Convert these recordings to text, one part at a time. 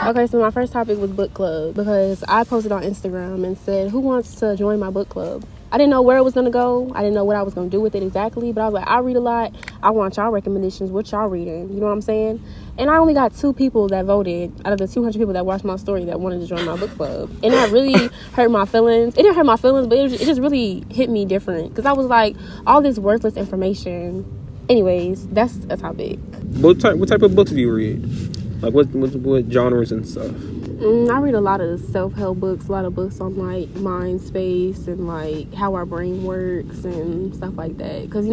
Okay, so my first topic was book club because I posted on Instagram and said, who wants to join my book club? I didn't know where it was going to go. I didn't know what I was going to do with it exactly, but I was like, I read a lot. I want y'all recommendations. What y'all reading? You know what I'm saying? And I only got 2 people that voted out of the 200 people that watched my story that wanted to join my book club. And that really hurt my feelings. It didn't hurt my feelings, but it just really hit me different because I was like, all this worthless information. Anyways, that's a topic. What type of books do you read? Like what genres and stuff? I read a lot of self-help books, a lot of books on like mind space and like how our brain works and stuff like that. Because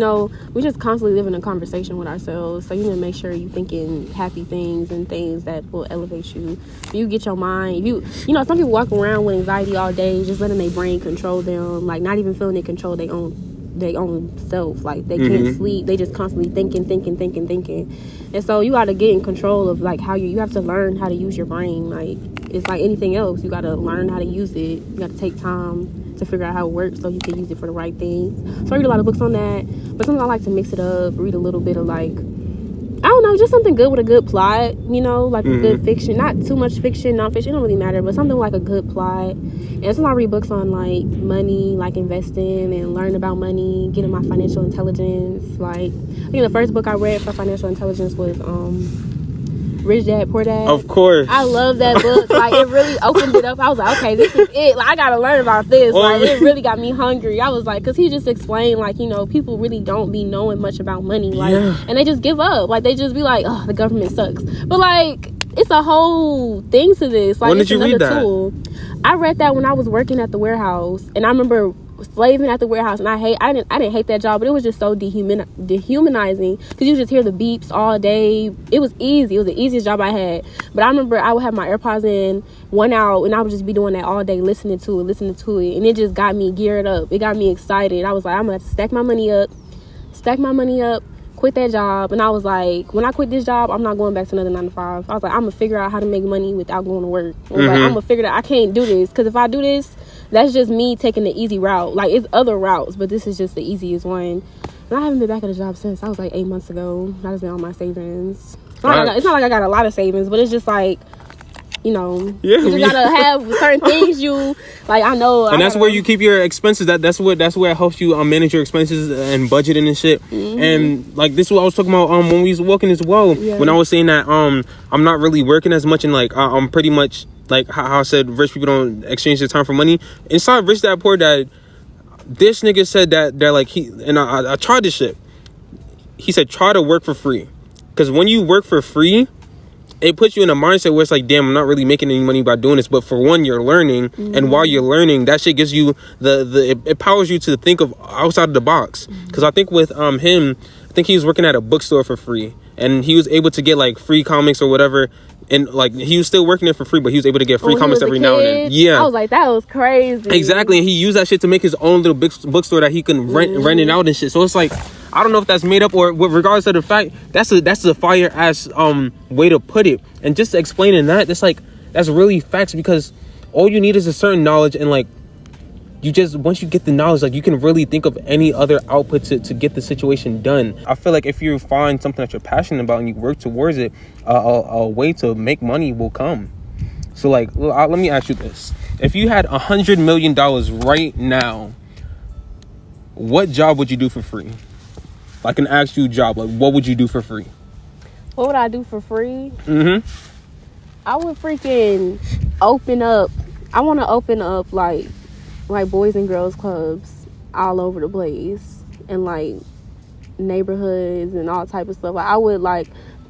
we just constantly live in a conversation with ourselves, so you need to make sure you're thinking happy things and things that will elevate you. If you get your mind, some people walk around with anxiety all day, just letting their brain control them, like not even feeling it control their own self. Like they can't sleep, they just constantly thinking. And so you got to get in control of like how you have to learn how to use your brain. Like it's like anything else, you got to learn how to use it. You got to take time to figure out how it works so you can use it for the right things. So I read a lot of books on that, but sometimes I like to mix it up, read a little bit of like, I don't know, just something good with a good plot, like a good fiction. Not too much fiction, non-fiction, it don't really matter, but something like a good plot. And sometimes I read books on like money, like investing and learn about money, getting my financial intelligence. Like, I think the first book I read for financial intelligence was Rich Dad, Poor Dad. Of course. I love that book. Like, it really opened it up. I was like, okay, this is it. Like, I gotta learn about this. Like, it really got me hungry. I was like, because he just explained, like, people really don't be knowing much about money. Like, and they just give up. Like, they just be like, oh, the government sucks. But, like, it's a whole thing to this. Like, when did you read that? Tool. I read that when I was working at the warehouse. And I remember slaving at the warehouse, and I didn't hate that job, but it was just so dehumanizing because you just hear the beeps all day. It was easy. It was the easiest job I had. But I remember I would have my AirPods in, one out, and I would just be doing that all day, listening to it, and it just got me geared up. It got me excited. I was like, I'm gonna have to stack my money up, quit that job. And I was like, when I quit this job, I'm not going back to another 9 to 5. I was like, I'm gonna figure out how to make money without going to work. I was like, I'm gonna figure that I can't do this, because if I do this, that's just me taking the easy route. Like, it's other routes, but this is just the easiest one. And I haven't been back at the job since. I was like 8 months ago. I just been on my savings. It's not like I got a lot of savings, but it's just like, you just gotta have certain things I know. And that's where you keep your expenses. That's where it helps you manage your expenses and budgeting and shit. And like, this is what I was talking about when we was walking as well. When I was saying that I'm not really working as much, and like I'm pretty much like how I said, rich people don't exchange their time for money. Inside Rich Dad Poor Dad, this nigga said that they're like, I tried this shit. He said, try to work for free, because when you work for free, it puts you in a mindset where it's like, damn, I'm not really making any money by doing this. But for one, you're learning, and while you're learning, that shit gives you it empowers you to think of outside of the box. Because I think with him, I think he was working at a bookstore for free, and he was able to get like free comics or whatever. And like, he was still working there for free, but he was able to get free comics every now and then. Yeah, I was like, that was crazy. Exactly, and he used that shit to make his own little bookstore that he can rent it out and shit. So it's like, I don't know if that's made up, or regardless of the fact, that's a fire ass way to put it. And just explaining that, that's really facts, because all you need is a certain knowledge, and like, once you get the knowledge, like, you can really think of any other output to get the situation done. I feel like if you find something that you're passionate about and you work towards it, a way to make money will come. So like, let me ask you this: if you had $100 million right now, what job would you do for free? Like an actual job, like, what would you do for free? What would I do for free? I would freaking open up. I want to open up like boys and girls clubs all over the place, and like neighborhoods and all type of stuff. Like, I would like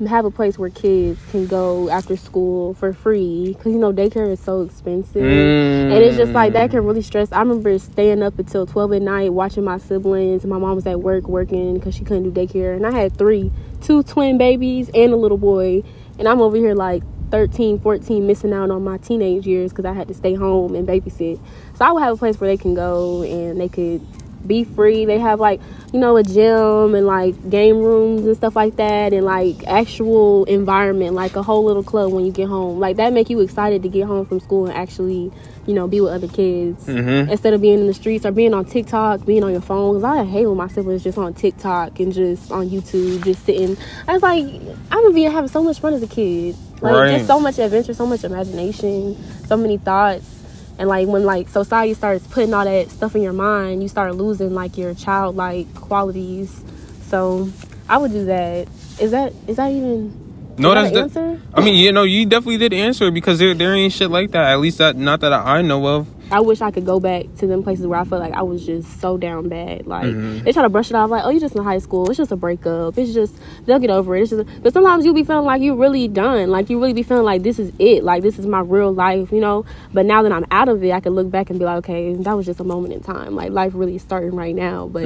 have a place where kids can go after school for free, because daycare is so expensive, and it's just like that can really stress. I remember staying up until 12 at night watching my siblings, and my mom was at work working because she couldn't do daycare, and I had 2 twin babies and a little boy, and I'm over here like 13, 14, missing out on my teenage years because I had to stay home and babysit. So I would have a place where they can go and they could be free. They have like, you know, a gym and like game rooms and stuff like that, and like actual environment, like a whole little club when you get home. Like that make you excited to get home from school and actually, you know, be with other kids instead of being in the streets or being on TikTok, being on your phone. Cause I hate when my siblings just on TikTok and just on YouTube, just sitting. I was like, I would be having so much fun as a kid. Like just so much adventure, so much imagination, so many thoughts. And like when like society starts putting all that stuff in your mind, you start losing like your childlike qualities. So I would do that. Is that even no? That's the answer? I mean, you know, you definitely did answer because there ain't shit like that. At least not that I know of. I wish I could go back to them places where I felt like I was just so down bad. Like they try to brush it off like, oh, you're just in high school. It's just a breakup. It's just they'll get over it. It's just, but sometimes you be feeling like you're really done. Like you really be feeling like this is it. Like this is my real life, you know. But now that I'm out of it, I can look back and be like, okay, that was just a moment in time. Like life really is starting right now. But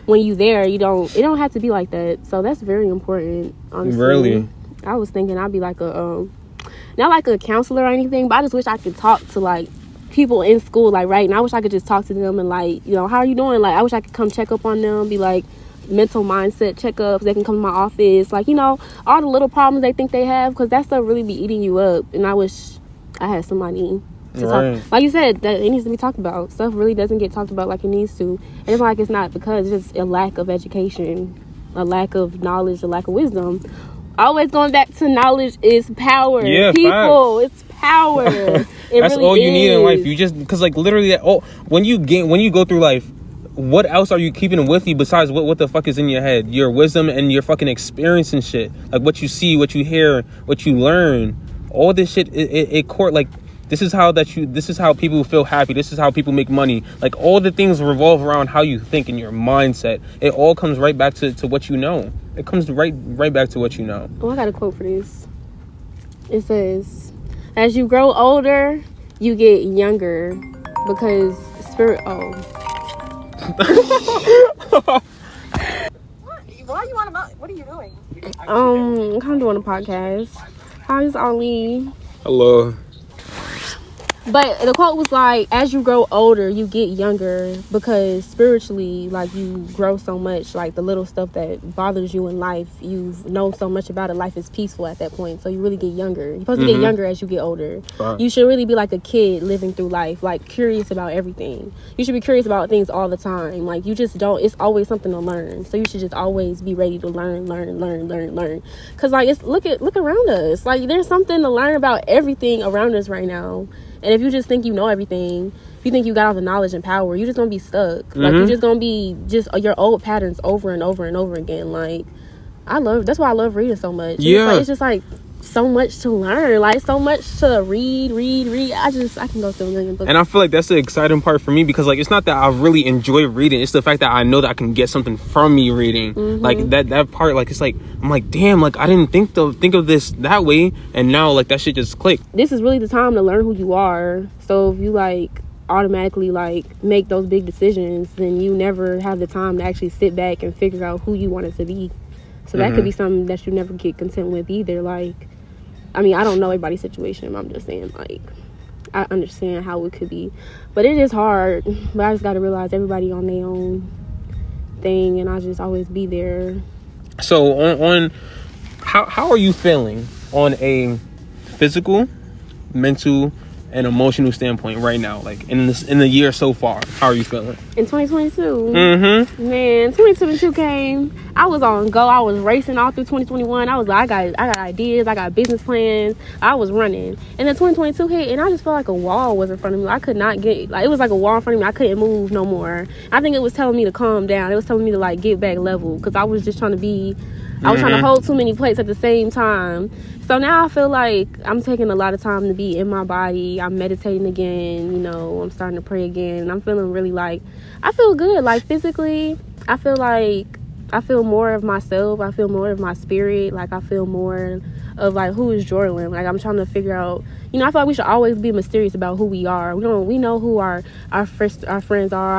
when you there, it don't have to be like that. So that's very important. Honestly, really, I was thinking I'd be like a not like a counselor or anything, but I just wish I could talk to like people in school like right now. I wish I could just talk to them and like, you know, how are you doing? Like I wish I could come check up on them, be like mental mindset checkups. They can come to my office, like, you know, all the little problems they think they have, because that stuff really be eating you up. And I wish I had somebody to talk. Like you said, that it needs to be talked about. Stuff really doesn't get talked about like it needs to, and it's like it's not, because it's just a lack of education, a lack of knowledge, a lack of wisdom. Always going back to knowledge is power. Yeah, people, facts. It's power. That's really all you need in life. You just, because like literally, when you go through life, what else are you keeping with you besides what the fuck is in your head? Your wisdom and your fucking experience and shit. Like what you see, what you hear, what you learn. All this shit, it court like. This is how people feel happy. This is how people make money. Like all the things revolve around how you think and your mindset. It all comes right back to what you know. It comes right back to what you know. Oh, I got a quote for this. It says, as you grow older, you get younger because spirit... Oh. Why you on about? What are you doing? I'm kind of doing a podcast. Hi, it's Ollie. Hello. But the quote was like, as you grow older, you get younger because spiritually, like, you grow so much. Like, the little stuff that bothers you in life, you know so much about it. Life is peaceful at that point. So you really get younger. You're supposed to get younger as you get older. Right. You should really be like a kid living through life, like, curious about everything. You should be curious about things all the time. Like, you just don't, it's always something to learn. So you should just always be ready to learn. Because, like, it's look around us. Like, there's something to learn about everything around us right now. And if you just think you know everything, if you think you got all the knowledge and power, you're just gonna be stuck. Like, you're just gonna be just your old patterns over and over and over again. Like, that's why I love reading so much. Yeah. It's just like so much to learn, like so much to read. I can go through a million books. And I feel like that's the exciting part for me, because like it's not that I really enjoy reading, it's the fact that I know that I can get something from me reading. Like that part, like it's like I'm like, damn, like I didn't think of this that way, and now like that shit just clicked. This is really the time to learn who you are. So if you like automatically like make those big decisions, then you never have the time to actually sit back and figure out who you want it to be. So that could be something that you never get content with either. Like, I mean, I don't know everybody's situation. I'm just saying, like, I understand how it could be. But it is hard. But I just got to realize everybody on their own thing. And I just always be there. So, on how are you feeling on a physical, mental, and emotional standpoint right now? Like, in the year so far, how are you feeling? In 2022? Man, 2022 came. I was on go. I was racing all through 2021. I was like, I got ideas. I got business plans. I was running. And then 2022 hit, and I just felt like a wall was in front of me. I could not get, like, it was like a wall in front of me. I couldn't move no more. I think it was telling me to calm down. It was telling me to, like, get back level, because I was just trying to be, I was trying to hold too many plates at the same time. So now I feel like I'm taking a lot of time to be in my body. I'm meditating again. You know, I'm starting to pray again. And I'm feeling really like, I feel good. Like, physically, I feel like I feel more of myself. I feel more of my spirit. Like, I feel more of, like, who is Georlynn. Like, I'm trying to figure out, you know, I feel like we should always be mysterious about who we are. We know who our friends are, our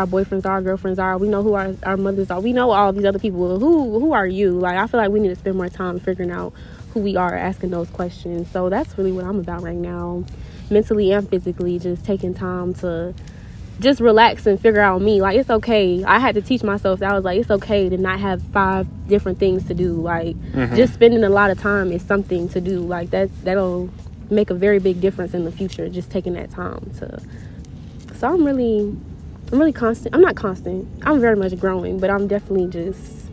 boyfriends are, our girlfriends are. We know who our mothers are. We know all these other people. Who are you? Like, I feel like we need to spend more time figuring out who we are, asking those questions. So that's really what I'm about right now, mentally and physically, just taking time to just relax and figure out me. Like, it's okay. I had to teach myself that. I was like, it's okay to not have 5 different things to do. Like, just spending a lot of time is something to do. Like, that'll make a very big difference in the future, just taking that time to. So I'm really constant. I'm not constant. I'm very much growing, but I'm definitely just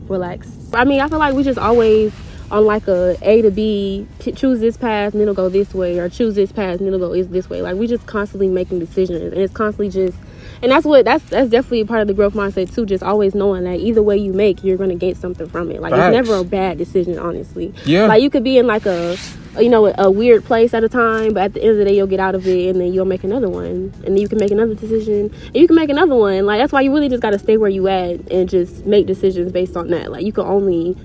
relaxed. I mean, I feel like we just always on like a to B, choose this path and it'll go this way, or choose this path and it'll go this way. Like, we just constantly making decisions, and it's constantly just, and that's definitely part of the growth mindset too. Just always knowing that either way you make, you're gonna get something from it. Like, Facts. it's never a bad decision, honestly. Yeah. Like, you could be in like a weird place at a time, but at the end of the day you'll get out of it, and then you'll make another one, and then you can make another decision, and you can make another one. Like, that's why you really just got to stay where you at and just make decisions based on that. Like, you can only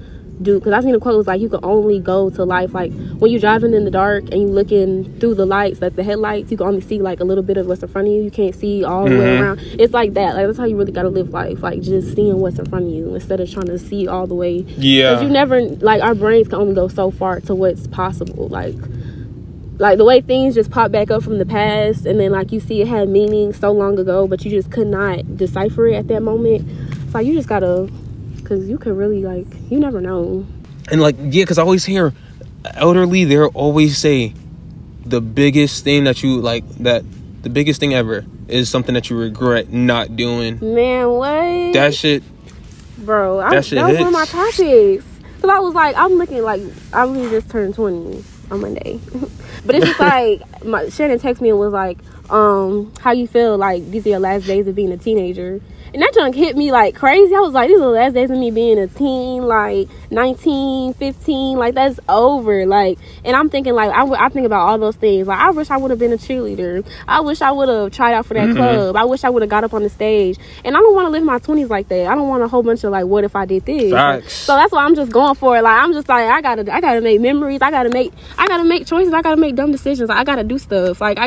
do, because I've seen a quote was like, you can only go to life, like when you're driving in the dark and you looking through the lights, like the headlights, you can only see like a little bit of what's in front of you. You can't see all the way around. It's like that. Like, that's how you really got to live life, like just seeing what's in front of you instead of trying to see all the way. Yeah, because you never, like, our brains can only go so far to what's possible. Like the way things just pop back up from the past, and then like you see it had meaning so long ago, but you just could not decipher it at that moment. So you just gotta, because you could really, like, you never know. And like, yeah, because I always hear elderly, they'll always say the biggest thing that you like, that the biggest thing ever is something that you regret not doing. Man, what? That shit, bro, that shit that was hits. one of my topics. Because I was like, I'm looking like, I really just turned 20 on Monday. But it's just like, Shannon texted me and was like, how you feel like these are your last days of being a teenager? And that junk hit me like crazy. I was like, these are the last days of me being a teen, like 19, 15, like that's over. Like, and I'm thinking like, I think about all those things. Like, I wish I would have been a cheerleader. I wish I would have tried out for that club. I wish I would have got up on the stage. And I don't want to live my 20s like that. I don't want a whole bunch of like, what if I did this? Facts. So that's why I'm just going for it. Like, I'm just like, I gotta make memories. I gotta make choices. I gotta make dumb decisions. I gotta do stuff. Like,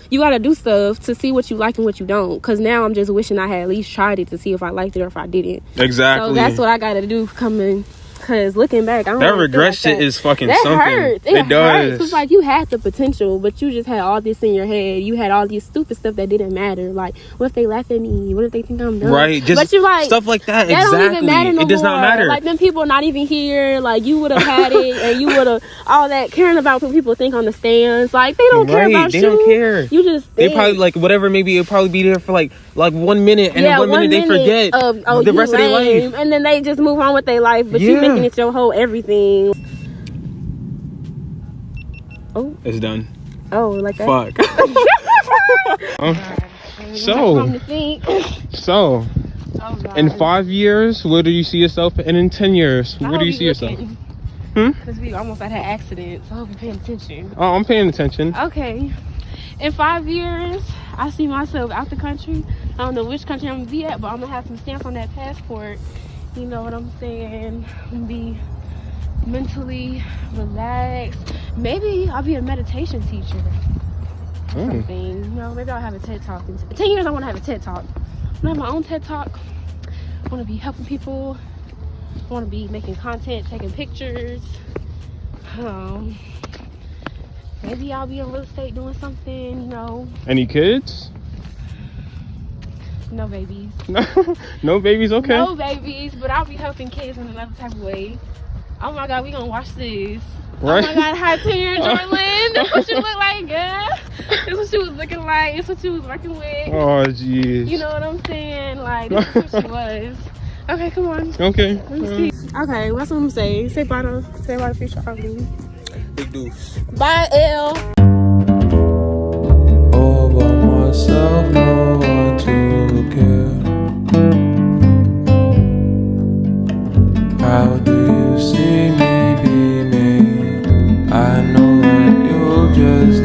you gotta do stuff to see what you like and what you don't. Because now I'm just wishing I had at least tried it to see if I liked it or if I didn't. Exactly. So that's what I gotta do coming. Because looking back, I don't that really regret like shit that. is fucking That something. hurts. It hurts. It's like you had the potential, but you just had all this in your head. You had all these stupid stuff that didn't matter. Like, what if they laugh at me? What if they think I'm dumb? Right. Just but you like stuff like that. That exactly. don't even matter no it does more. not matter. Like, them people are not even here. Like, you would have had it, and you would have all that caring about what people think on the stands. Like, they don't care about you. They don't care. You just they probably like whatever. Maybe it'll probably be there for like 1 minute, and yeah, in 1 minute they forget the rest of their life, and then they just move on with their life. But you making it your whole everything. Oh, it's done. Oh, like that. Fuck. So, in 5 years, where do you see yourself? And in 10 years, where do you see yourself? Because we almost had an accident, so I hope you're paying attention. Oh, I'm paying attention. Okay. In 5 years, I see myself out the country. I don't know which country I'm gonna be at, but I'm gonna have some stamps on that passport. You know what I'm saying? I'm gonna be mentally relaxed. Maybe I'll be a meditation teacher or something. You know, maybe I'll have a TED Talk. In 10 years, I want to have a TED Talk. I want to have my own TED Talk. I want to be helping people. I want to be making content, taking pictures. Maybe I'll be in real estate doing something, you know. Any kids? No babies. No babies, okay. No babies, but I'll be helping kids in another type of way. Oh my God, we gonna watch this. Right. Oh my God, hi Tina and Georlynn. That's what you look like, girl. That's what she was looking like. That's what she was working with. Oh, jeez. You know what I'm saying? Like, this is what she was. Okay, come on. Okay. Let me see. Okay, what's what I'm saying? Say bye to the future Arlene. Big deuce. Bye, L. All by myself, no one to care. How do you see me be me? I know that you'll just